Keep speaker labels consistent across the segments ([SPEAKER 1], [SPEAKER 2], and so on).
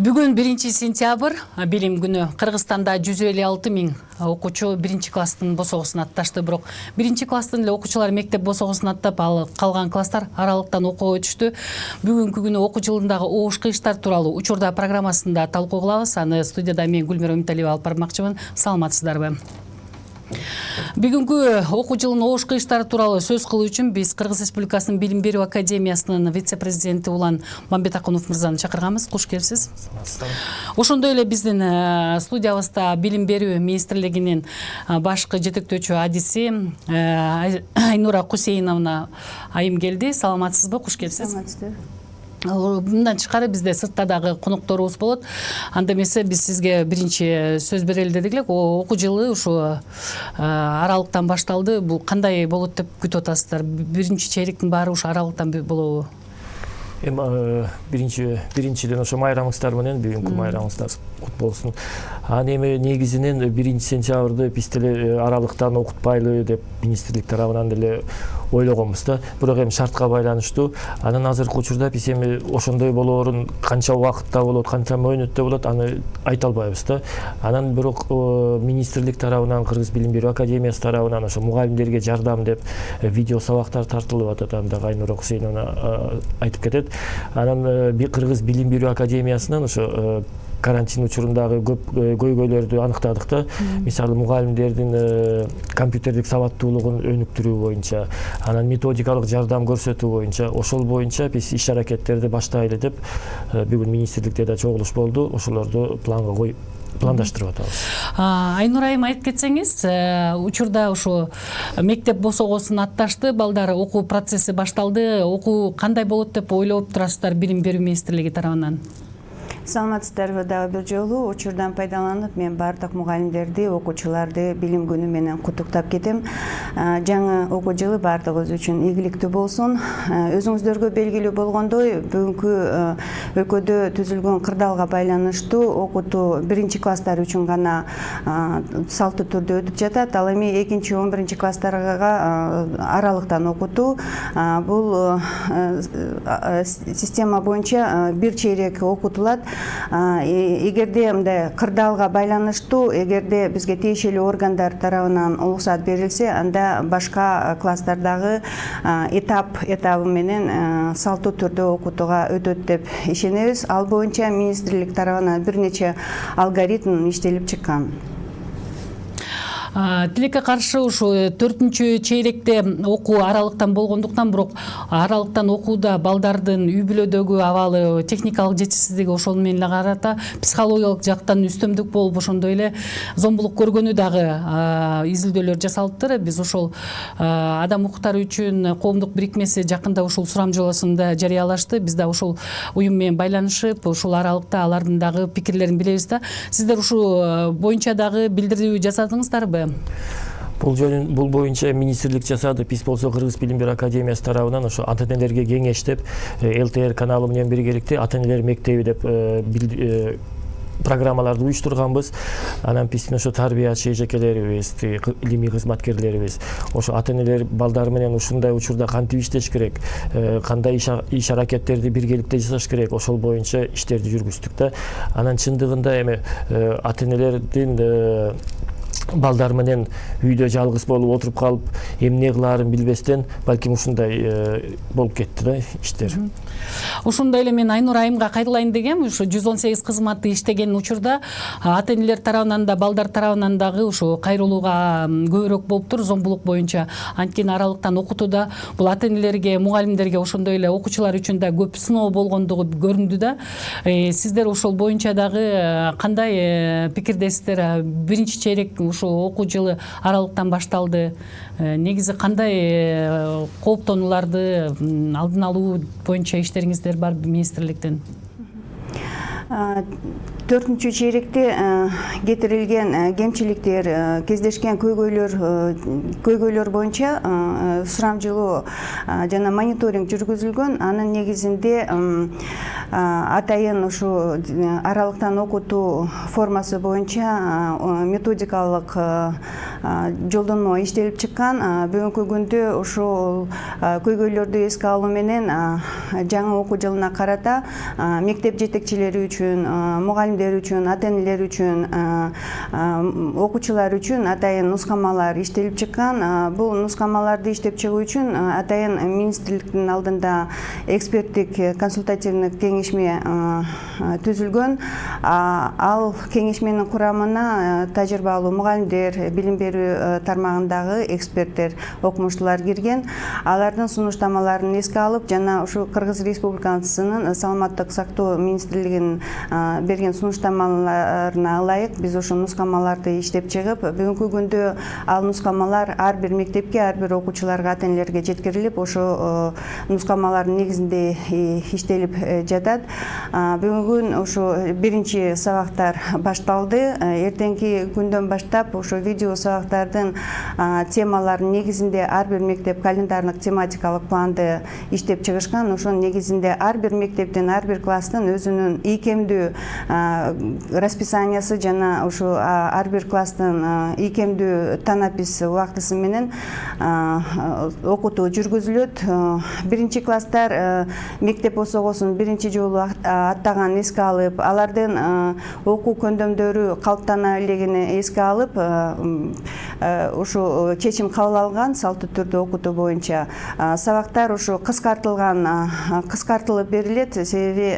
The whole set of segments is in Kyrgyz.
[SPEAKER 1] Бүгүн 1 сентябрь билим күнү. Кыргызстанда 156 миң окуучу 1 класстын босогусун атташты. Бирок 1 класстын эле окуучулар мектеп босогусун аттап, ал калган класстар аралыктан окууга өтүштү. Бүгүнкү күнү окуу жылындагы оош кыйыштар тууралуу учурда программасында талкуу кылабыз. Аны студияда мен Гүлмира Үмүталиева алып бармакчымын. Саламатсыздарбы? Бүгүнкү окуу жылынын оош кыйыштары тууралуу сөз кылуу үчүн биз Кыргыз Республикасынын Билим берүү академиясынын вице-президенти Улан Мамбетакунов мырзаны чакырганбыз. Куш келипсиз. Ошондой эле биздин студиябызда Билим берүү министрлигинин башкы жетектөөчү адиси Айнура Кусейновна айым келди. Саламатсызбы? Куш келипсиз.
[SPEAKER 2] Саламатсызбы.
[SPEAKER 1] Мындан тышкары бизде сыртта дагы конокторубуз болот. Анда эмесе биз сизге биринчи сөз берели дедик эле. Окуу жылы ушу аралыктан башталды. Бул кандай болот деп күтүп атасыздар? Биринчи чейректин баары ушу аралыктан болобу?
[SPEAKER 3] Биринчиден ошо майрамыңыздар менен бүгүнкү майрамыңыздар кут болсун. Аны эми негизинен 1 сентябрды биз деле аралыктан окутпайлы деп министрлик тарабынан деле ойлогонбуз да. Бирок эми шартка байланыштуу. Анан азыркы учурда биз эми ошондой болоорун канча убакытта болот, канча мөөнөттө болот, аны айта албайбыз да. Анан бирок министрлик тарабынан, Кыргыз Билим берүү академиясы тарабынан ошо мугалимдерге жардам деп видео сабактар тартылып атат. Анда Айнура Кусейновна айтып кетет. Анан Кыргыз Билим берүү академиясынан ошо карантин учурундагы көп көйгөйлөрдү аныктадык да. Мисалы мугалимдердин компьютердик сабаттуулугун өнүктүрүү боюнча, анан методикалык жардам көрсөтүү боюнча, ошол боюнча биз иш аракеттерди баштайлы деп бүгүн министрликте да чогулуш болду. Ошолорду пландаштырып атабыз.
[SPEAKER 1] Айнура айым айтып кетсеңиз, учурда ушу мектеп босогосун атташты, балдар окуу процесси башталды. Окуу кандай болот деп ойлоп турасыздар Билим берүү министрлиги тарабынан?
[SPEAKER 2] Саламатсыздарбы? Дагы бир жолу учурдан пайдаланып мен бардык мугалимдерди, окуучуларды билим күнү менен куттуктап кетем. Жаңы окуу жылы бардыгыбыз үчүн ийгиликтүү болсун. Өзүңүздөргө белгилүү болгондой, бүгүнкү өлкөдө түзүлгөн кырдаалга байланыштуу окутуу 1 класстар үчүн гана салттуу түрдө өтүп жатат. Ал эми 2-11 класстарга аралыктан окутуу. Бул система боюнча бир чейрек окутулат. Эгерде мындай кырдаалга байланыштуу, эгерде бизге тиешелүү органдар тарабынан уруксат берилсе, анда башка класстардагы этабы менен салттуу түрдө окутууга өтөт деп ишенебиз. Ал боюнча министрлик тарабынан бир нече алгоритм иштелип чыккан.
[SPEAKER 1] Тилекке каршы ушу 4-чейректе окуу аралыктан болгондуктан, бирок аралыктан окууда балдардын үй-бүлөдөгү абалы, техникалык жетишсиздиги ошол менен эле карата психологиялык жактан үстөмдүк болуп, ошондой эле зомбулук көргөнү дагы изилдөөлөр жасалыптыр. Биз ошол адам укуктары үчүн коомдук бирикмеси жакында ушул сурамжылоосунда жарыялашты. Биз да ушул уюм менен байланышып, ушул аралыкта алардын дагы пикирлерин билебиз да. Сиздер ушул боюнча дагы билдирүү жасадыңыздарбы?
[SPEAKER 3] Бул боюнча министрлик жасады. Биз болсо Кыргыз Билим берүү академиясы тарабынан ошо ата-энелерге кеңеш деп ЛТР каналы менен биргеликте ата-энелер мектеби деп программаларды уюштурганбыз. Анан биздин ошо тарбиячы эжекелерибиз, илимий кызматкерлерибиз ошо ата-энелер балдар менен ушундай учурда кантип иштеш керек, кандай иш аракеттерди биргеликте жасаш керек, ошол боюнча иштерди жүргүздүк да. Анан чындыгында эми ата-энелердин балдар менен үйдө жалгыз болуп отуруп калып, эмне кылаарын билбестен, балким ушундай болуп кетти да иштер.
[SPEAKER 1] Ошондой эле мен Айнура айымга кайрылайын дегем. Ушу 118 кызматы иштеген учурда ата-энелер тарабынан да, балдар тарабынан дагы ушу кайрылууга көбүрөөк болуптур зомбулук боюнча. Анткени аралыктан окутууда бул ата-энелерге, мугалимдерге, ошондой эле окуучулар үчүн да көп сыноо болгондугу көрүндү да. Сиздер ошол боюнча дагы кандай пикирдесиздер? Биринчи чейрек ушу окуу жылы аралыктан башталды. Негизи кандай кооптонууларды алдын алуу боюнча иштериңиздер бар министрликтен?
[SPEAKER 2] 4-чейректе кетирилген кемчиликтер, кездешкен көйгөйлөр боюнча сурамжылоо жана мониторинг жүргүзүлгөн. Анын негизинде атайын ушу аралыктан окутуу формасы боюнча методикалык жолдонмо иштелип чыккан. Бүгүнкү күндө ушул көйгөйлөрдү эске алуу менен жаңы окуу жылына карата мектеп жетекчилери үчүн, мугалимдер үчүн, ата-энелер үчүн, окуучулар үчүн атайын нускамалар иштелип чыккан. Бул нускамаларды иштеп чыгуу үчүн атайын министрликтин алдында эксперттик консультативдик кеңешме түзүлгөн. Ал кеңешменин курамына тажрыйбалуу мугалимдер, билим берүү тармагындагы эксперттер, окумуштуулар кирген. Алардын сунуштамаларын эске алып, жана ушу Кыргыз Республикасынын саламаттык сактоо министрлигинин берген сунуштамаларына ылайык биз ошо нускамаларды иштеп чыгып, бүгүнкү күндө ал нускамалар ар бир мектепке, ар бир окуучуларга, ата-энелерге жеткирилип, ошо нускамалардын негизинде иштелип жатат. Бүгүнкү күн ошо биринчи сабактар башталды. Эртеңки күндөн баштап ошо видео сабактардын темаларынын негизинде ар бир мектеп календардык тематикалык планды иштеп чыгышкан. Ошонун негизинде ар бир мектептин, ар бир класстын өзүнүн ийкемдүү расписаниясы жана ошо ар бир класстын ийкемдүү танапис убактысы менен окутуу жүргүзүлөт. Биринчи класстар мектеп осогосун биринчи жолу аттаган эске алып, алардын окуу көндөмдөрү калыптана элегини эске алып, ушу чечим кабыл алган салттуу түрдө окутуу боюнча. Сабактар ушу кыскартылып берилет, себеби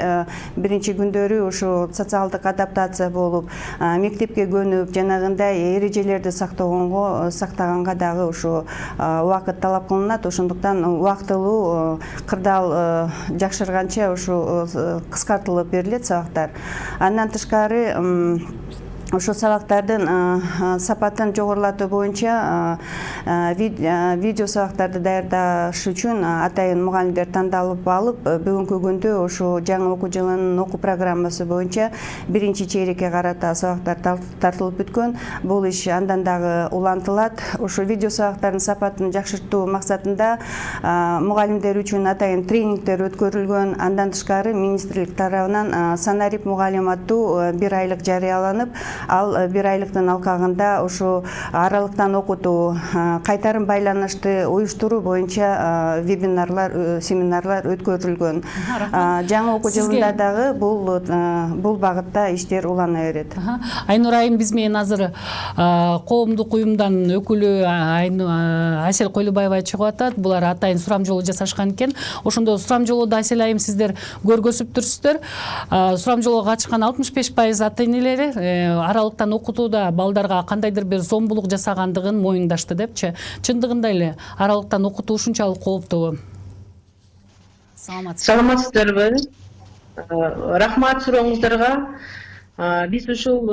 [SPEAKER 2] биринчи күндөрү ушу социалдык адаптация болуп, мектепке көнүп, жанагындай эрежелерди сактаганга дагы ушу убакыт талап кылынат. Ошондуктан убактылуу кырдаал жакшырганча ушу кыскартылып берилет сабактар. Андан тышкары ошо сабактардын сапатын жогорулатуу боюнча видео сабактарды даярдаш үчүн атайын мугалимдер тандалып алып, бүгүнкү күндө ошо жаңы окуу жылынын окуу программасы боюнча биринчи чейрекке карата сабактар тартылып бүткөн. Бул иш андан дагы улантылат. Ошо видео сабактардын сапатын жакшыртуу максатында мугалимдер үчүн атайын тренингдер өткөрүлгөн. Андан тышкары министрлик тарабынан Санарип мугалим аттуу 1 айлык жарыяланып, ал 1 айлыктын алкагында ушу аралыктан окутуу, кайтарым байланышты уюштуруу боюнча вебинарлар, семинарлар өткөрүлгөн. Жаңы окуу жылында дагы бул багытта иштер улана берет.
[SPEAKER 1] Айнур айым биз менен азыр коомдук уюмдан өкүлү Асель Койлубаева чыгып атат. Булар атайын сурамжолоо жасашкан экен. Ошондо сурамжолоодо Асель айым сиздер көргөзүп турсуздар. Сурамжолоого катышкан 65% ата-энелери аралыктан окутууда балдарга кандайдыр бир зомбулук жасагандыгын моюндашты депчи. Чындыгында эле аралыктан окутуу ушунчалык кооптуу.
[SPEAKER 4] Саламатсыздарбы? Рахмат сурооңуздарга. Биз ушул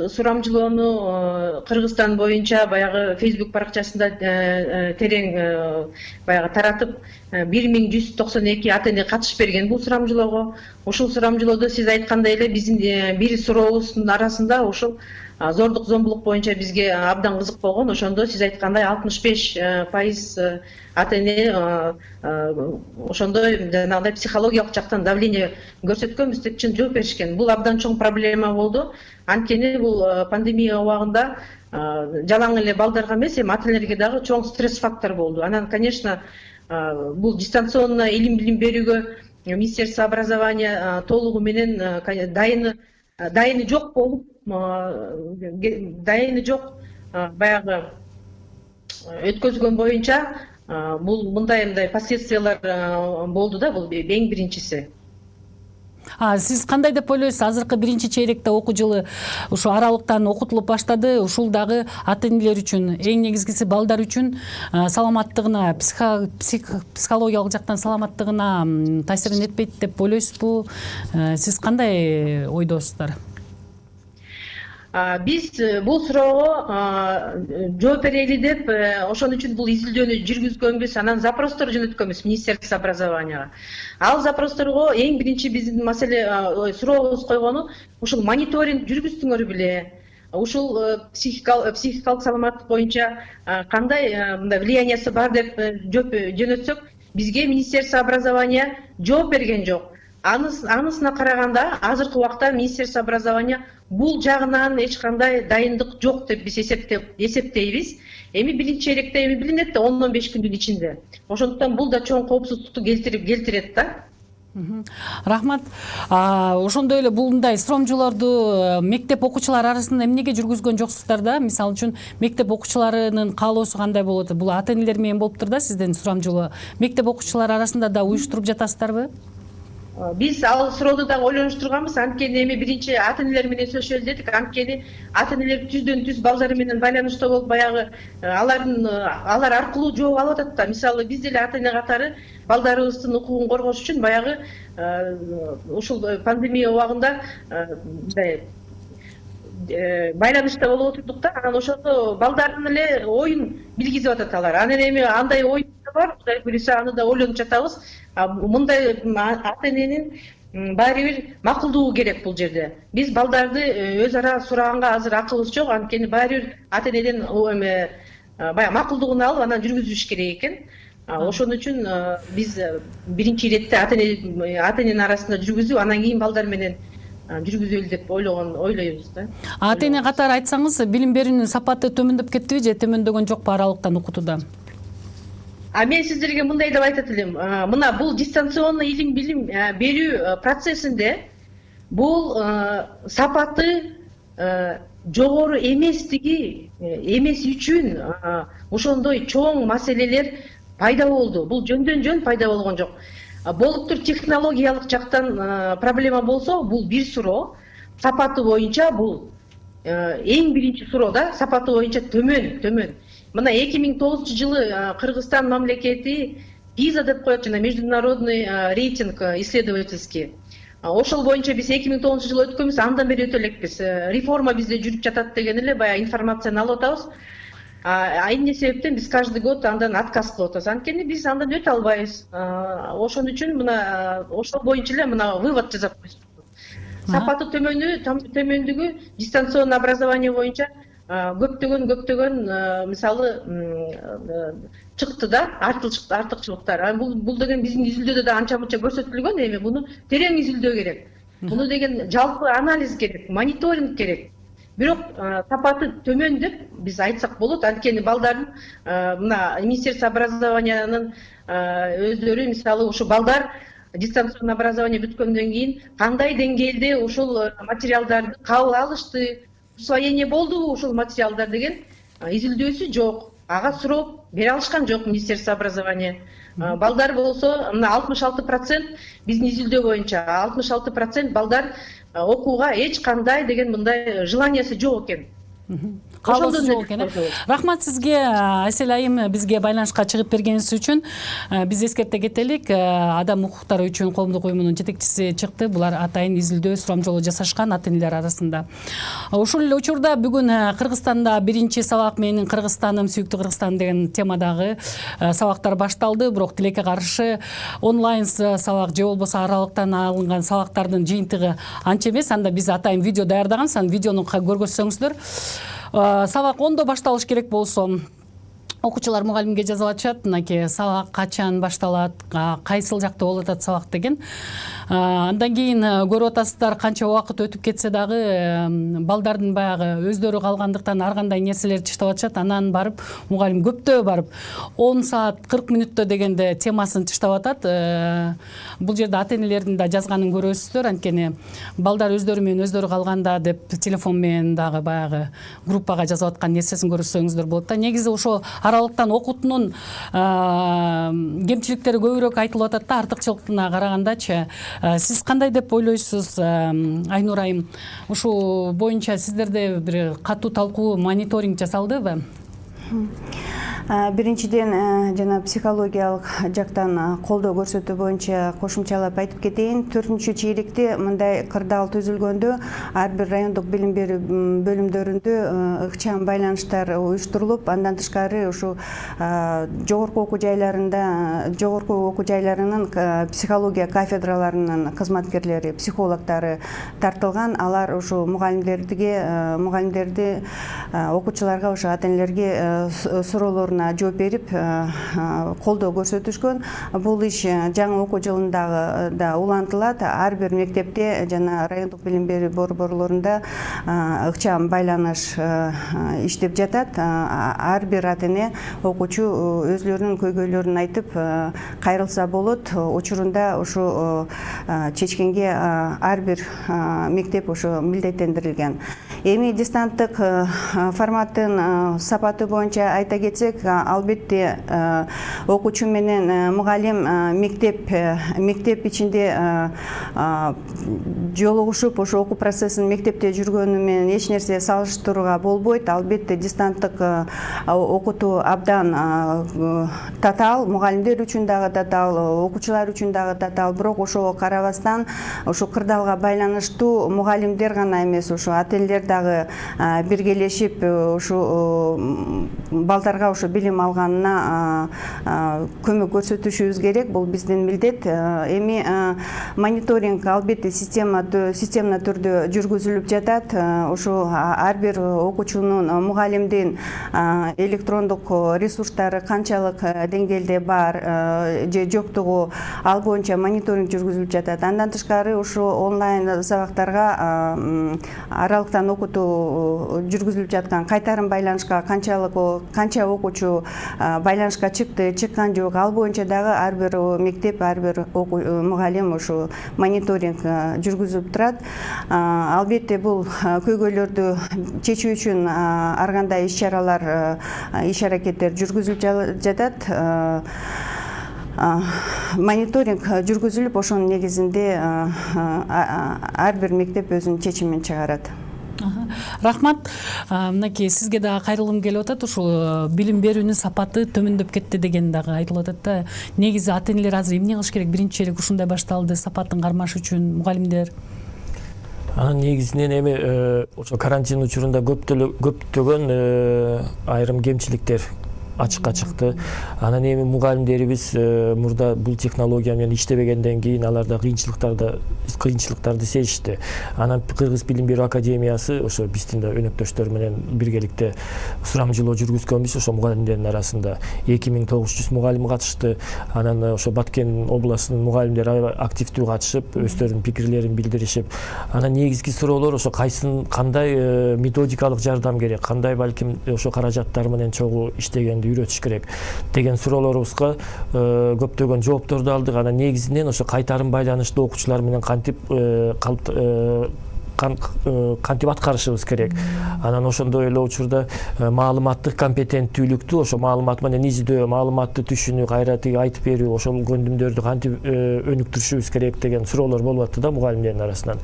[SPEAKER 4] сурамжылоону Кыргызстан боюнча баягы Facebook баракчасында терең баягы таратып, 1192 ата-эне катышып берген бул сурамжылоого. Ушул сурамжылоодо сиз айткандай эле биздин бир сурообуздун арасында ушул зордук зомбулук боюнча бизге абдан кызык болгон. Ошондо сиз айткандай 65% ата-эне ошондой жанагындай психологиялык жактан давление көрсөткөнбүз деп чын жооп беришкен. Бул абдан чоң проблема болду. Анткени бул пандемия убагында жалаң эле балдарга эмес, эми ата-энелерге дагы чоң стресс фактор болду. Анан, конечно, бул дистанционно илим билим берүүгө Министерство образования толугу менен дайыны жок болуп, дайыны жок баягы өткөзгөн боюнча бул мындай последствиялар болду да, бул эң биринчиси.
[SPEAKER 1] Сиз кандай деп ойлойсуз? Азыркы биринчи чейректе окуу жылы ушу аралыктан окутулуп баштады. Ушул дагы ата-энелер үчүн, эң негизгиси балдар үчүн саламаттыгына, психологиялык жактан саламаттыгына таасирин этпейт деп ойлойсузбу? Сиз кандай ойдосуздар?
[SPEAKER 4] Биз бул суроого жооп берели деп, ошон үчүн бул изилдөөнү жүргүзгөнбүз, анан запростор жөнөткөнбүз Министерство образованияга. Ал запросторго эң биринчи биздин маселе сурообуз койгону ушул мониторинг жүргүздүңөр беле? Ушул психикалык саламаттык боюнча кандай мындай влияниясы бар деп жооп жөнөтсөк, бизге Министерство образования жооп берген жок. анысына караганда азыркы убакта Министерство образования бул жагынан эч кандай дайындык жок деп биз эсептейбиз. Эми биринчи электе билинет да 10-15 күндүн ичинде. Ошондуктан бул да чоң коопсуздукту келтирет да.
[SPEAKER 1] Рахмат. Ошондой эле булундай сурамжууларды мектеп окуучулары арасында эмнеге жүргүзгөн жоксуздар да? Мисалы үчүн мектеп окуучуларынын каалоосу кандай болот? Бул ата энелер менен болуптур да сиздин сурамжуулоо. Мектеп окуучулары арасында да уюштуруп жатасыздарбы?
[SPEAKER 4] Биз ал сурооду дагы ойлонуштурганбыз. Анткени эми биринчи ата энелер менен сөйлөшөлү дедик. Анткени ата энелер түздөн түз балдары менен байланышта болуп, баягы алар аркылуу жооп алып атат да. Мисалы биз деле ата эне катары балдарыбыздын укугун коргош үчүн баягы ушул пандемия убагында байланышта болуп отурдук да. Анан ошондо балдардын эле оюн билгизип атат алар. Анан эми андай ой бар, Кудай буюрса аны да ойлонуп жатабыз. Мындай ата эненин баары бир макулдугу керек бул жерде. Биз балдарды өз ара сураганга азыр акылыбыз жок, анткени баары бир ата энеден баягы макулдугун алып анан жүргүзүш керек экен. Ошон үчүн биз биринчи иретте ата эненин арасында жүргүзүп, анан кийин балдар менен жүргүзөлү деп ойлойбуз да.
[SPEAKER 1] Ата эне катары айтсаңыз, билим берүүнүн сапаты төмөндөп кеттиби же төмөндөгөн жокпу аралыктан окутууда?
[SPEAKER 4] Мен сиздерге мындай деп айтат элем. Мына бул дистанционный билим берүү процессинде бул сапаты жогору эмес үчүн ошондой чоң маселелер пайда болду. Бул жөндөн жөн пайда болгон жок. Болуптур технологиялык жактан проблема болсо, бул бир суроо. Сапаты боюнча бул эң биринчи суроо да, сапаты боюнча төмөн. Мына 2009 жылы Кыргызстан мамлекети ПИЗа деп коет, жана международный рейтинг исследовательский. Ошол боюнча биз 2009 жылы өткөнбүз, андан бери өтө элекпиз. Реформа бизде жүрүп жатат деген эле баягы информацияны алып атабыз. Эмне себептен биз каждый год андан отказ кылып атабыз. Анткени биз андан өтө албайбыз. Ошон үчүн мына ошол боюнча эле мына вывод жасап койсок. Сапаты төмөндүгү дистанционный образование боюнча көптөгөн мисалы чыкты да, артыкчылыктар. Бул деген биздин изилдөөдө да анча мынча көрсөтүлгөн, эми буну терең изилдөө керек. Буну деген жалпы анализ керек, мониторинг керек. Бирок сапаты төмөн деп биз айтсак болот, анткени балдардын мына Министерство образованиянын өздөрү мисалы ушу балдар дистанционный образование бүткөндөн кийин кандай деңгээлде ушул материалдарды кабыл алышты, усвоение болдубу ушул материалдар деген изилдөөсү жок. Ага суроо бере алышкан жок Министерство образования. Балдар болсо мына 66% биздин изилдөө боюнча 66% балдар окууга эч кандай деген мындай желаниясы жок экен.
[SPEAKER 1] Каалоосу жок экен. Рахмат сизге, Айсел айым, бизге байланышка чыгып бергениңиз үчүн. Биз эскерте кетелик. Адам укуктары үчүн коомдук уюмунун жетекчиси чыкты. Булар атайын изилдөө сурамжылоо жасашкан ата энелер арасында. Ушул эле учурда бүгүн Кыргызстанда биринчи сабак менин Кыргызстаным, сүйүктүү Кыргызстан деген темадагы сабактар башталды. Бирок тилекке каршы онлайн сабак же болбосо аралыктан алынган сабактардын жыйынтыгы анча эмес. Анда биз атайын видео даярдаганбыз. Анын видеону көргөзсөңүздөр. Сабак 10-до башталыш керек болсо окуучулар мугалимге жазып атышат, мынакей сабак качан башталат, кайсыл жакта болуп атат сабак деген. Андан кийин көрүп атасыздар, канча убакыт өтүп кетсе дагы балдардын баягы өздөрү калгандыктан ар кандай нерселерди чыштап атышат. Анан барып мугалим көптөө барып 10 саат 40 мүнөттө дегенде темасын чыштап атат. Бул жерде ата энелердин да жазганын көрөсүздөр, анткени балдар өздөрү менен өздөрү калганда деп телефон менен дагы баягы группага жазып аткан нерсесин көрсөңүздөр болот да. Негизи ошо аралыктан окутуунун кемчиликтери көбүрөөк айтылып атат да, артыкчылыктарына карагандачы. Сиз кандай деп ойлойсуз, Айнур айым? Ушул боюнча сиздерде бир катуу талкуу, мониторинг жасалдыбы?
[SPEAKER 2] Биринчиден жана психологиялык жактан колдоо көрсөтүү боюнча кошумчалап айтып кетейин. 4-чү чейректе мындай кырдаал түзүлгөндө ар бир райондук билим берүү бөлүмдөрүндө ыкчам байланыштар уюштурулуп, андан тышкары ушу жогорку окуу жайларынын психология кафедраларынын кызматкерлери, психологдору тартылган. Алар ушу мугалимдерди окуучуларга, ушу ата энелерге суроолорун суроолоруна жооп берип колдоо көрсөтүшкөн. Бул иш жаңы окуу жылындагы да улантылат. Ар бир мектепте жана райондук билим берүү борборлорунда ыкчам байланыш иштеп жатат. Ар бир ата-эне окуучу өзлөрүнүн көйгөйлөрүн айтып кайрылса болот. Учурунда ушу чечкенге ар бир мектеп ушу милдеттендирилген. Эми дистанттык форматтын сапаты боюнча айта кетсек, албетте окуучу менен мугалим мектеп ичинде жолугушуп ошо окуу процессин мектепте жүргөнү менен эч нерсе салыштырууга болбойт. Албетте дистанттык окутуу абдан татаал, мугалимдер үчүн дагы татаал, окуучулар үчүн дагы татаал. Бирок ошого карабастан ушу кырдаалга байланыштуу мугалимдер гана эмес, ушу ата-энелер дагы биргелешип ушу балдарга ушу билим алганына көмөк көрсөтүшүбүз керек. Бул биздин милдет. Эми мониторинг албетте системный түрдө жүргүзүлүп жатат. Ушу ар бир окуучунун, мугалимдин электрондук ресурстары канчалык деңгээлде бар же жоктугу, ал боюнча мониторинг жүргүзүлүп жатат. Андан тышкары ушу онлайн сабактарга аралыктан окутуу жүргүзүлүп жаткан, кайтарым байланышка канча окуучу байланышка чыккан жок, ал боюнча дагы ар бир мектеп, ар бир мугалим ушу мониторинг жүргүзүп турат. Албетте бул көйгөйлөрдү чечүү үчүн ар кандай иш-чаралар, иш-аракеттер жүргүзүлүп жатат. Мониторинг жүргүзүлүп, ошонун негизинде ар бир мектеп өзүнүн чечимин чыгарат.
[SPEAKER 1] Рахмат. Мынакей сизге дагы кайрылгым келип атат. Ушул билим берүүнүн сапаты төмөндөп кетти деген дагы айтылып атат да. Негизи ата-энелер азыр эмне кылыш керек? Биринчи челек ушундай башталды, сапатын кармаш үчүн мугалимдер.
[SPEAKER 3] Анын негизинен эми ошо карантин учурунда көптөгөн айрым кемчиликтер ачыкка чыкты. Анан эми мугалимдерибиз мурда бул технология менен иштебегенден кийин аларда кыйынчылыктарды сезишти. Анан Кыргыз билим берүү академиясы ошо биздин да өнөктөштөр менен биргеликте сурамжылоо жүргүзгөнбүз. Ошо мугалимдердин арасында 2900 мугалим катышты. Анан ошо Баткен областынын мугалимдери активдүү катышып, өздөрүнүн пикирлерин билдиришип, анан негизги суроолор ошо кандай методикалык жардам керек, кандай балким ошо каражаттар менен чогуу иштегенди үйрөтүш керек деген суроолорубузга көптөгөн жоопторду алдык. Анан негизинен ошо кайтарым байланыштуу окуучулар менен кантип аткарышыбыз керек. Анан ошондой эле учурда маалыматтык компетенттүүлүктү, ошо маалымат менен издөө, маалыматты түшүнүү, кайра тиги айтып берүү, ошол көндүмдөрдү кантип өнүктүрүшүбүз керек деген суроолор болуп атты да мугалимдердин арасынан.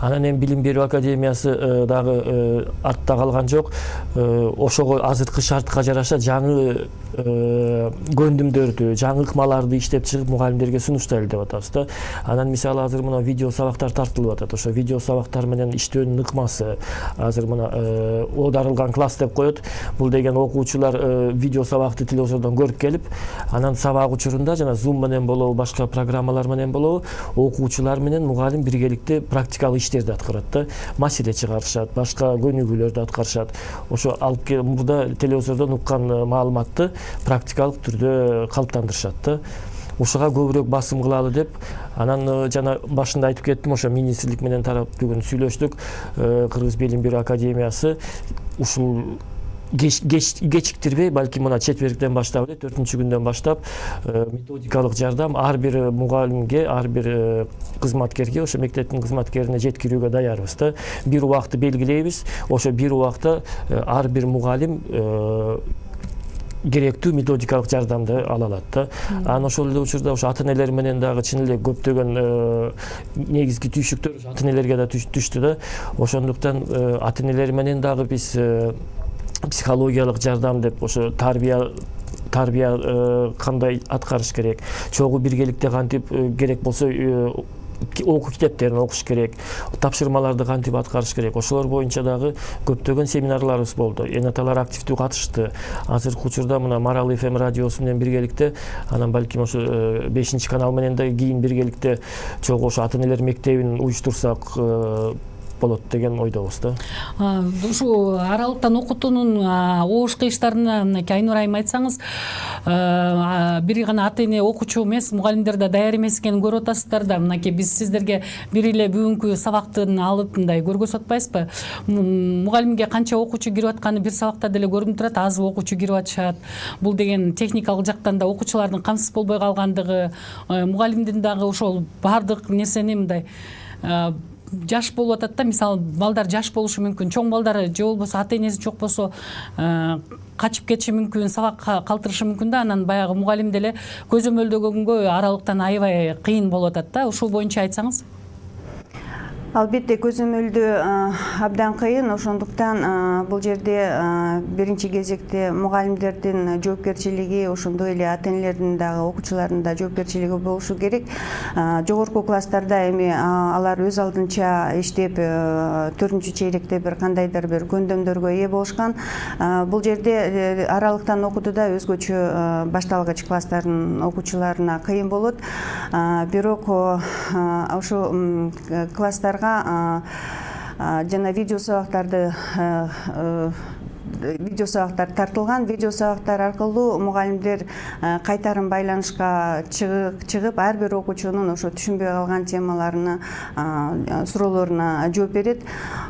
[SPEAKER 3] Анан эми билим берүү академиясы дагы артта калган жок. Ошого азыркы шартка жараша жаңы көндүмдөрдү, жаңы ыкмаларды иштеп чыгып мугалимдерге сунуштайлы деп атабыз да. Анан мисалы азыр мына видео сабактар тартылып атат. Ошо видео сабактар менен иштөөнүн ыкмасы азыр мына оодарылган класс деп коет. Бул деген окуучулар видео сабакты телевизордон көрүп келип, анан сабак учурунда жана Zoom менен болобу, башка программалар менен болобу, окуучулар менен мугалим биргеликте практикалык иштерди аткарат да. Маселе чыгарышат, башка көнүгүүлөрдү аткарышат. Ошо алып мурда телевизордон уккан маалыматты практикалык түрдө калыптандырышат да. Ушуга көбүрөөк басым кылалы деп, анан жана башында айтып кеттим, ошо министрлик менен тарап бүгүн сүйлөштүк. Кыргыз билим берүү академиясы ушул кечиктирбей, балки мына четвериктен баштап эле 4-күндөн баштап методикалык жардам ар бир мугалимге, ар бир кызматкерге, ошо мектептин кызматкерине жеткирүүгө даярбыз да. Бир убакты белгилейбиз, ошо бир убакта ар бир мугалим керектүү методикалык жардамды ала алат да. Анан ошол эле учурда ошо ата-энелер менен дагы чын эле көптөгөн негизги түйшүктөр ата-энелерге да түштү да. Ошондуктан ата-энелер менен дагы биз психологиялык жардам деп, ошо тарбия кандай аткарыш керек, чогуу биргеликте кантип керек болсо окуу китептерин окуш керек, тапшырмаларды кантип аткарыш керек, ошолор боюнча дагы көптөгөн семинарларыбыз болду. Энаталар активдүү катышты. Азыркы учурда мына Марал FM радиосу менен биргеликте, анан балким ошо 5-канал менен да кийин биргеликте чогуу ошо ата-энелер мектебин уюштурсак, болот деген ойдобуз да.
[SPEAKER 1] Ушу аралыктан окутуунун оош кыйыштарына мынакей Айнур айым айтсаңыз, бир гана ата эне окуучу эмес, мугалимдер да даяр эмес экенин көрүп атасыздар да. Мынакей биз сиздерге бир эле бүгүнкү сабактын алып мындай көргөзүп атпайбызбы? Мугалимге канча окуучу кирип атканы бир сабакта деле көрүнүп турат, аз окуучу кирип атышат. Бул деген техникалык жактан да окуучулардын камсыз болбой калгандыгы, мугалимдин дагы ошол баардык нерсени мындай жаш болуп атат да. Мисалы балдар жаш болушу мүмкүн, чоң балдар же болбосо ата энеси жок болсо качып кетиши мүмкүн, сабак калтырышы мүмкүн да. Анан баягы мугалим деле көзөмөлдөгөнгө аралыктан аябай кыйын болуп атат да. Ушул боюнча айтсаңыз.
[SPEAKER 2] Албетте көзөмөлдөө абдан кыйын, ошондуктан бул жерде биринчи кезекте мугалимдердин жоопкерчилиги, ошондой эле ата энелердин дагы окуучулардын да жоопкерчилиги болушу керек. Жогорку класстарда эми алар өз алдынча иштеп, 4-чейректе бир кандайдыр бир көндөмдөргө ээ болушкан. Бул жерде аралыктан окутууда өзгөчө башталгыч класстардын окуучуларына кыйын болот. Бирок ошо класстарга жана видео сабактар тартылган. Видео сабактар аркылуу мугалимдер кайтарым байланышка чыгып, ар бир окуучунун ошо түшүнбөй калган темаларына, суроолоруна жооп берет.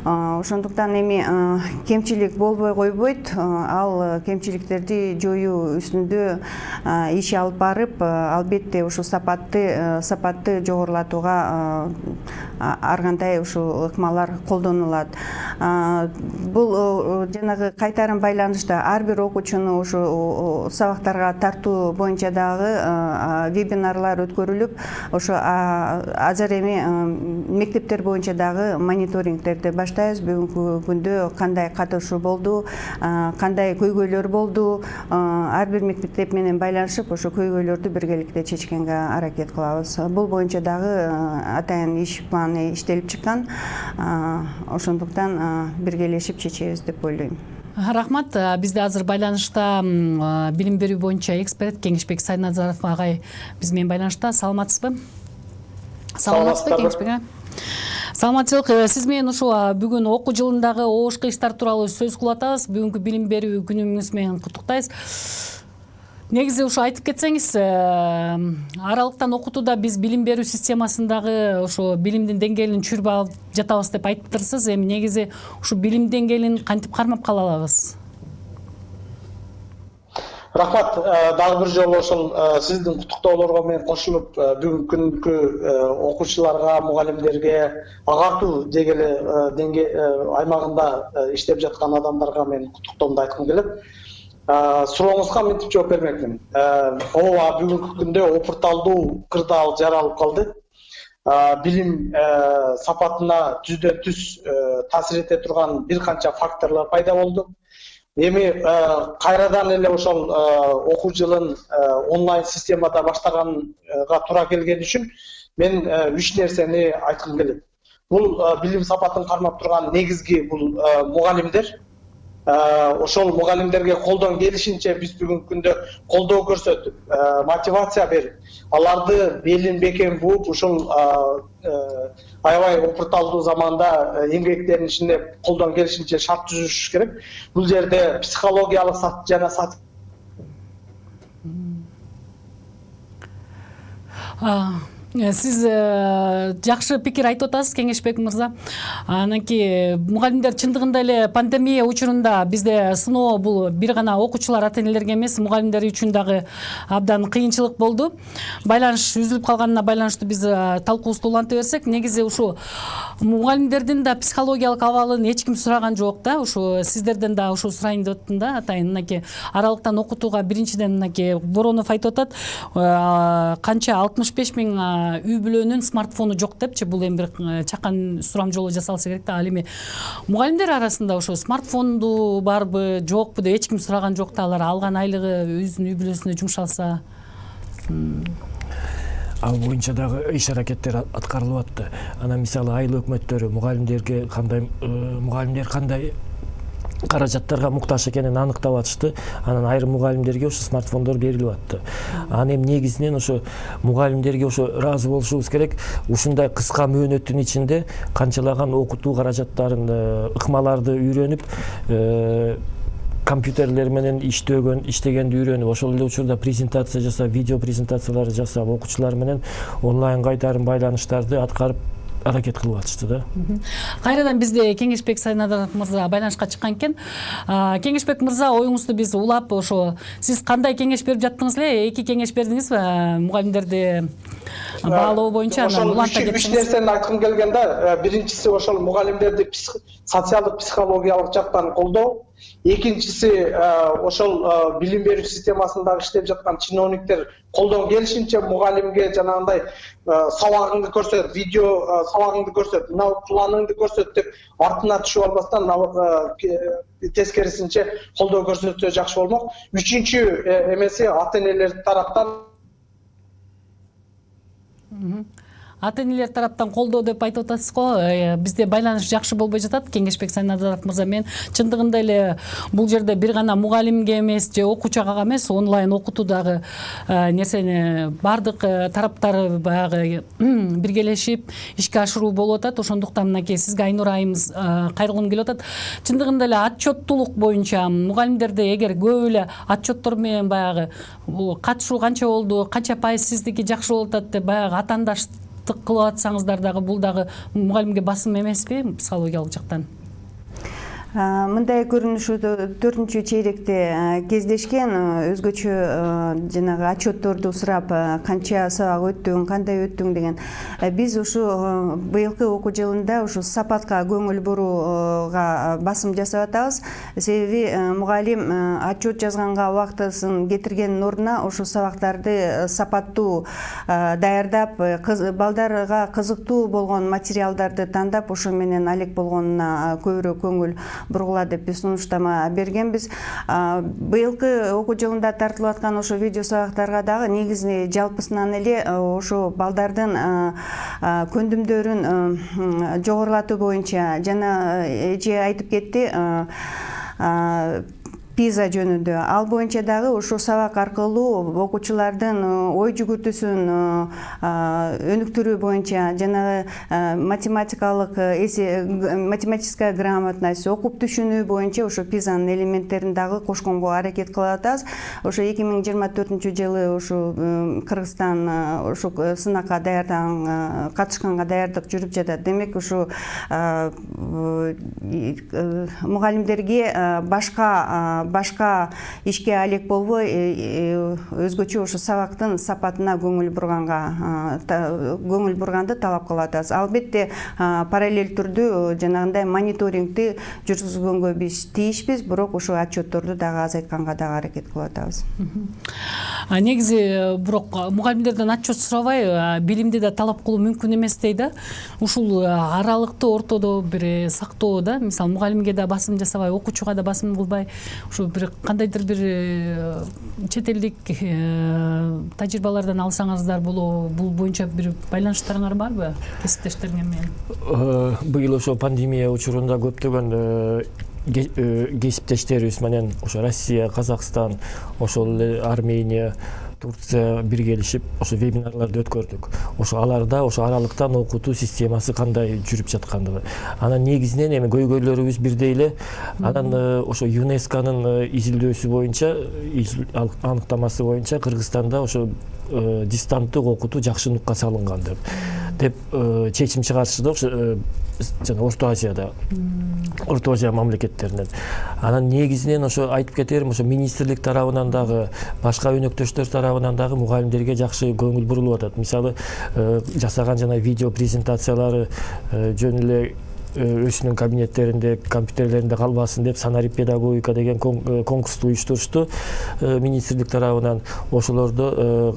[SPEAKER 2] Ошондуктан эми кемчилик болбой койбойт. Ал кемчиликтерди жоюу үстүндө иш алып барып, албетте ушу сапатты жогорулатууга ар кандай ушул ыкмалар колдонулат. Бул жанагы кайтарым байланышта ар бир окуучуну ушу сабактарга тартуу боюнча дагы вебинарлар өткөрүлүп, ошо азыр эми мектептер боюнча дагы мониторингтерди баштайбыз. Бүгүнкү күндө кандай катышуу болду, кандай көйгөйлөр болду, ар бир мектеп менен байланышып, ошо көйгөйлөрдү биргеликте чечкенге аракет кылабыз. Бул боюнча дагы атайын иш планы иштелип чыккан. Ошондуктан биргелешип чечебиз деп ойлойм.
[SPEAKER 1] Рахмат. Бизде азыр байланышта билим берүү боюнча эксперт Кеңешбек Сайназаров агай биз менен байланышта. Саламатсызбы? Саламатсызбы Кеңешбек? Саламатчылык. Сиз менен ушу бүгүн окуу жылындагы оош кыйыштар тууралуу сөз кылып атабыз. Бүгүнкү билим берүү күнүңүз менен куттуктайбыз. Негизи ушу айтып кетсеңиз, аралыктан окутууда биз билим берүү системасындагы ошо билимдин деңгээлин түшүрүп алып жатабыз деп айтыптырсыз. Эми негизи ушу билим деңгээлин кантип кармап кала алабыз?
[SPEAKER 5] Рахмат. Дагы бир жолу ошол сиздин куттуктоолорго мен кошулуп, бүгүнкү күнгү окуучуларга, мугалимдерге, агартуу аймагында иштеп жаткан адамдарга мен куттуктоомду айткым келет. Сурооңузга мынтип жооп бермекмин. Ооба, бүгүнкү күндө опурталдуу кырдаал жаралып калды. Билим сапатына түздөн түз таасир эте турган бир канча факторлор пайда болду. Эми кайрадан эле ошол окуу жылын онлайн системада баштаганга туура келген үчүн мен 3 нерсени айткым келет. Бул билим сапатын кармап турган негизги бул мугалимдер. Ошол мугалимдерге колдон келишинче биз бүгүнкү күндө колдоо көрсөтүп, мотивация берип, аларды белин бекем бууп, ушул аябай опурталдуу заманда эмгектерин ичинде колдон келишинче шарт түзүш керек. Бул жерде психологиялык жана
[SPEAKER 1] Сиз жакшы пикир айтып атасыз, Кеңешбек мырза. Анан кийин мугалимдер чындыгында эле пандемия учурунда бизде сыноо бул бир гана окуучулар, ата энелерге эмес, мугалимдер үчүн дагы абдан кыйынчылык болду. Байланыш үзүлүп калганына байланыштуу биз талкуубузду уланта берсек, негизи ушу мугалимдердин да психологиялык абалын эч ким сураган жок да. Ушу сиздерден да ушу сурайын деп аттым да. Атайын мынакей аралыктан окутууга биринчиден мынакей Воронов айтып атат, канча 65 000 үй бүлөнүн смартфону жок депчи. Бул эми бир чакан сурам жолу жасалса керек да. Ал эми мугалимдер арасында ошо смартфонду барбы, жокпу деп эч ким сураган жок да. Алар алган айлыгы өзүнүн үй бүлөсүнө жумшалса.
[SPEAKER 3] Ал боюнча дагы иш аракеттер аткарылып атты. Анан мисалы айыл өкмөттөрү мугалимдер кандай каражаттарга муктаж экенин аныктап атышты. Анан айрым мугалимдерге ошо смартфондор берилип атты. Анан эми негизинен ошо мугалимдерге ошо ыраазы болушубуз керек. Ушундай кыска мөөнөттүн ичинде канчалаган окутуу каражаттарын, ыкмаларды үйрөнүп, компьютерлер менен иштегенди үйрөнүп, ошол эле учурда презентация жасап, видео презентацияларды жасап, окуучулар менен онлайн кайтарым байланыштарды аткарып аракет кылып атышты да.
[SPEAKER 1] Кайрадан бизде Кеңешбек Сайнадыров мырза байланышка чыккан экен. Кеңешбек мырза, оюңузду биз улап, ошо сиз кандай кеңеш берип жаттыңыз эле? Эки кеңеш бердиңизби мугалимдерди баалоо боюнча?
[SPEAKER 5] Ошол үч нерсени айткым келген да. Биринчиси ошол мугалимдерди социалдык психологиялык жактан колдоо. Экинчиси ошол билим берүү системасында иштеп жаткан чиновниктер колдон келишинче мугалимге жанагындай сабагыңды көрсөт, видео сабагыңды көрсөт, мына планыңды көрсөт деп артына түшүп албастан тескерисинче колдоо көрсөтсө жакшы болмок. Үчүнчү эмеси ата-энелер тараптан
[SPEAKER 1] ата-энелер тараптан колдоо деп айтып атасыз го. Бизде байланыш жакшы болбой жатат. Кеңешбек Сайнадыров мырза, мен чындыгында эле бул жерде бир гана мугалимге эмес же окуучуга эмес, онлайн окутуудагы нерсени бардык тараптары баягы биргелешип ишке ашыруу болуп атат. Ошондуктан мынакей сизге Айнур айымыз кайрылгым келип атат. Чындыгында эле отчеттуулук боюнча мугалимдерде эгер көп эле отчеттор менен баягы катышуу канча болду, канча пайыз сиздики жакшы болуп атат деп баягы атаандаш кылып атсаңыздар дагы, бул дагы мугалимге басым эмеспи психологиялык жактан?
[SPEAKER 2] Мындай көрүнүшү 4-чү чейректе кездешкен, өзгөчө жанагы отчетторду сурап, канча сабак өттүң, кандай өттүң деген. Биз ушу быйылкы окуу жылында ушу сапатка көңүл бурууга басым жасап атабыз. Себеби мугалим отчет жазганга убактысын кетиргендин ордуна ушу сабактарды сапаттуу даярдап, балдарга кызыктуу болгон материалдарды тандап, ошо менен алек болгонуна көбүрөөк көңүл бургула деп биз сунуштама бергенбиз. Быйылкы окуу жылында тартылып аткан ошо видео сабактарга дагы негизи жалпысынан эле ошо балдардын көндүмдөрүн жогорулатуу боюнча, жана эже айтып кетти, PISA жөнүндө. Ал боюнча дагы ошол сабак аркылуу окуучулардын ой жүгүртүүсүн өнүктүрүү боюнча, жанагы математическая грамотность, окуп түшүнүү боюнча ошо PISAнын элементтерин дагы кошконго аракет кылып атабыз. Ошо 2024-жылы ошо Кыргызстан ошо сынакка даярдаган, катышканга даярдык жүрүп жатат. Демек ошо мугалимдерге башка ишке алек болбой, өзгөчө ошо сабактын сапатына көңүл бурганды талап кылып атабыз. Албетте параллель түрдүү жанагындай мониторингди жүргүзгөнгө биз тийишпиз, бирок ошо отчетторду дагы азайтканга дагы аракет кылып атабыз.
[SPEAKER 1] Негизи бирок мугалимдерден отчет сурабай билимди да талап кылуу мүмкүн эмес дейт. Ушул аралыкты ортодо бир сактоо да, мисалы мугалимге да басым жасабай, окуучуга да басым кылбай, ушу бир кандайдыр бир чет элдик тажрыйбалардан алсаңыздар болобу? Бул боюнча бир байланыштарыңар барбы кесиптештериңер менен?
[SPEAKER 3] Быйыл ошо пандемия учурунда көптөгөн кесиптештерибиз менен ошо Россия, Казакстан, ошол эле Армения, Турция биргелешип ошо вебинарларды өткөрдүк. Ошо аларда ошо аралыктан окутуу системасы кандай жүрүп жаткандыгы. Анан негизинен эми көйгөйлөрүбүз бирдей эле. Анан ошо ЮНЕСКОнун изилдөөсү боюнча, аныктамасы боюнча Кыргызстанда ошо дистанттык окутуу жакшы нукка салынган деп чечим чыгарышты ошо жана Орто Азияда, Орто Азия мамлекеттеринен. Анан негизинен ошо айтып кетерим, ошо министрлик тарабынан дагы, башка өнөктөштөр тарабынан дагы мугалимдерге жакшы көңүл бурулуп атат. Мисалы, жасаган жана видео презентациялары жөн эле өзүнүн кабинеттеринде, компьютерлеринде калбасын деп санарип педагогика деген конкурсту уюштурушту министрлик тарабынан. Ошолордо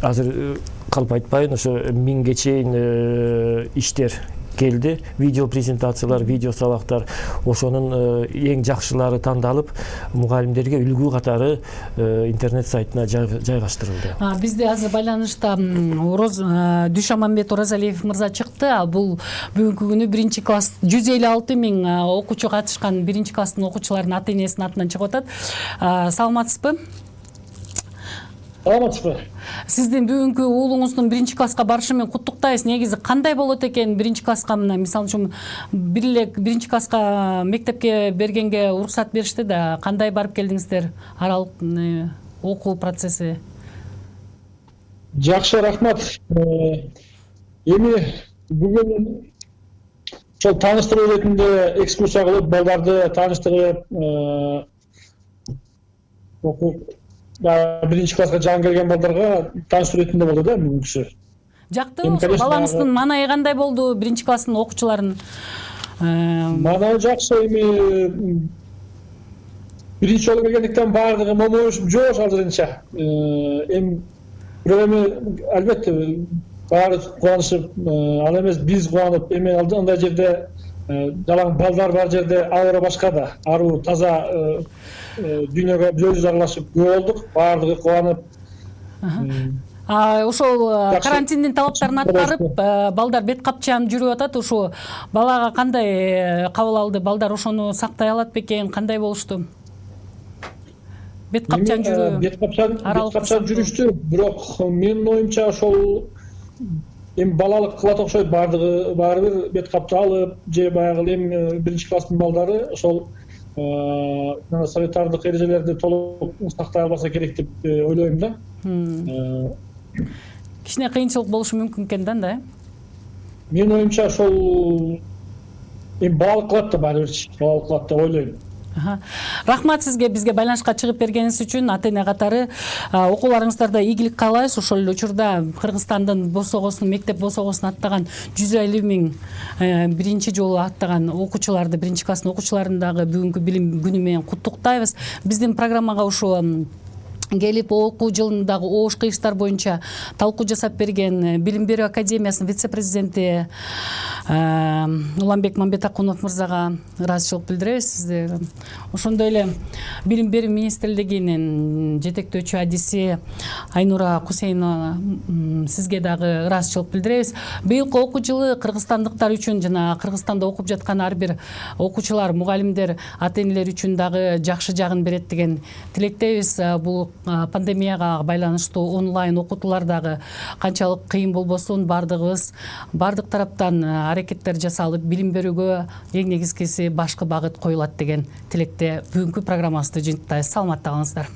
[SPEAKER 3] азыр калп айтпайын, ошо 1000ге чейин иштер келди. Видео презентациялар, видео сабактар ошонун эң жакшылары тандалып, мугалимдерге үлгү катары интернет сайтына жайгаштырылды.
[SPEAKER 1] Бизде азыр байланышта Дүйшаманбет Оразалиев мырза чыкты. Бул бүгүнкү күнү 1-класс 156 миң окуучу катышкан 1-класстын окуучуларынын ата-энесинин атынан чыгып атат. Саламатсызбы?
[SPEAKER 5] Саламатсызбы?
[SPEAKER 1] Сиздин бүгүнкү уулуңуздун 1-класска барышы менен куттуктайбыз. Негизи кандай болот экен 1-класска мына мисалы үчүн бир эле 1-класска мектепке бергенге уруксат беришти да, кандай барып келдиңиздер? Аралык окуу процесси?
[SPEAKER 6] Жакшы, рахмат. Эми бүгүн ошол тааныштыруу иретинде экскурсия кылып, балдарды тааныштырып, окуу 1-класска жаңы келген балдарга тааныштыруу иретинде болду да бүгүнкүсү.
[SPEAKER 1] Жактыбы? Балаңыздын маанайы кандай болду 1-класстын окуучуларынын?
[SPEAKER 6] Маанайы жакшы. Эми биринчи жолу келгендиктен баардыгы момоюшуп жоош азырынча. Эми албетте баары кубанышып, ал эмес биз кубанып, эми андай жерде жалаң балдар бар жерде абары башка да. Аруу таза дүйнөгө өзүбүз аралашып көп болдук, баардыгы кубанып.
[SPEAKER 1] Ошол карантиндин талаптарын аткарып, балдар бет капчан жүрүп атат. Ошо балага кандай кабыл алды? Балдар ошону сактай алат бекен? Кандай болушту? Бет капчан жүрүү.
[SPEAKER 6] Бет капчан жүрүштү, бирок менин оюмча ошол эми балалык кылат окшойт, баардыгы баары бир бет капты алып, же баягы эми 1-класстын балдары ошол санитардык эрежелерди толук сактай албаса керек деп ойлойм да.
[SPEAKER 1] Кичине кыйынчылык болушу мүмкүн экен да,
[SPEAKER 6] Менин оюмча ошол эми балалык кылат да баары бир, балалык кылат деп ойлойм.
[SPEAKER 1] Рахмат сизге бизге байланышка чыгып бергениңиз үчүн. Ата-эне катары окууларыңыздарда ийгилик каалайбыз. Ошол эле учурда Кыргызстандын босогосун, мектеп босогосун аттаган 150 миң биринчи жолу аттаган окуучуларды, 1-класстын окуучуларын дагы бүгүнкү билим күнү менен куттуктайбыз. Биздин программага ушу келип окуу жылындагы оош кыйыштар боюнча талкуу жасап берген Билим берүү академиясынын вице-президенти Уланбек Мамбетакунов мырзага ыраазычылык билдиребиз. Сиздер ошондой эле Билим берүү министрлигинин жетектөөчү адиси Айнура Кусейнова сизге дагы ыраазычылык билдиребиз. Быйылкы окуу жылы кыргызстандыктар үчүн жана Кыргызстанда окуп жаткан ар бир окуучулар, мугалимдер, ата-энелер үчүн дагы жакшы жагын берет деген тилектебиз. Бул пандемияга байланыштуу онлайн окутуулар дагы канчалык кыйын болбосун, бардык тараптан аракеттер жасалып, билим берүүгө эң негизгиси башкы багыт коюлат деген тилекте бүгүнкү программабызды жыйынтыктайбыз. Саламатта калыңыздар.